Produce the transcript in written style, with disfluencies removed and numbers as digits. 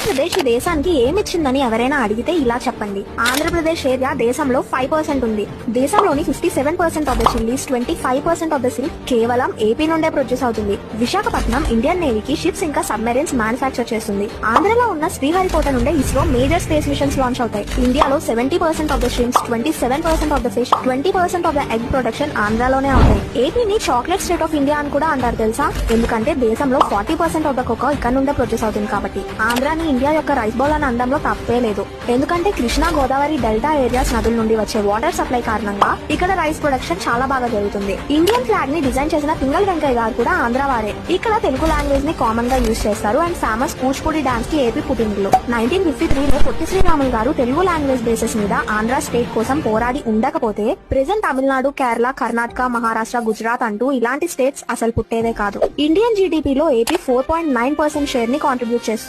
ఆంధ్రప్రదేశ్ ఈ దేశానికి ఏమిచ్చిందని ఎవరైనా అడిగితే ఇలా చెప్పండి. ఆంధ్రప్రదేశ్ ఏరియా దేశంలో 5% ఉంది. దేశంలోని 57% of the chillies, 25% of the silk కేవలం ఏపీ నుండే ప్రొడ్యూస్ అవుతుంది. విశాఖపట్నం ఇండియన్ నేవీకి షిప్స్ ఇంకా సబ్మెరైన్స్ మ్యానుఫ్యాక్చర్ చేస్తుంది. ఆంధ్రలో ఉన్న శ్రీహరికోట నుండే ISRO major space missions launch అవుతాయి. ఇండియాలో 70% of the shrimps, 27% of the fish, 20% of the egg production ఆంధ్రాలోనే అవుతాయి. ఏపీని చాక్లెట్ స్టేట్ ఆఫ్ ఇండియా అని కూడా అంటారు తెలుసా? ఎందుకంటే దేశంలో 40% ఆఫ్ ద కోకో ఇక్కడ నుండే ప్రొడ్యూస్ అవుతుంది కాబట్టి. ఆంధ్రాని ఇండియా యొక్క రైస్ బౌల్ అని అనడంలో తప్పే లేదు. ఎందుకంటే కృష్ణా గోదావరి డెల్టా ఏరియాస్ నదుల నుండి వచ్చే వాటర్ సప్లై కారణంగా ఇక్కడ రైస్ ప్రొడక్షన్ చాలా బాగా జరుగుతుంది. ఇండియన్ ఫ్లాగ్ ని డిజైన్ చేసిన పింగళ వెంకయ్య గారు కూడా ఆంధ్ర వారే. ఇక్కడ తెలుగు లాంగ్వేజ్ ని కామన్ గా యూజ్ చేస్తారు. అండ్ ఫేమస్ కూచిపూడి డాన్స్ కి ఏపీ పుట్టినిల్లు. 1953లో పొట్టి శ్రీరాములు గారు తెలుగు లాంగ్వేజ్ బేసిస్ మీద ఆంధ్ర స్టేట్ కోసం పోరాడి ఉండకపోతే ప్రెజెంట్ తమిళనాడు, కేరళ, కర్ణాటక, మహారాష్ట్ర, గుజరాత్ అంటూ ఇలాంటి స్టేట్స్ అసలు పుట్టేదే కాదు. ఇండియన్ జీడీపీలో ఏపీ 4.9% షేర్ ని కాంట్రిబ్యూట్ చేస్తుంది.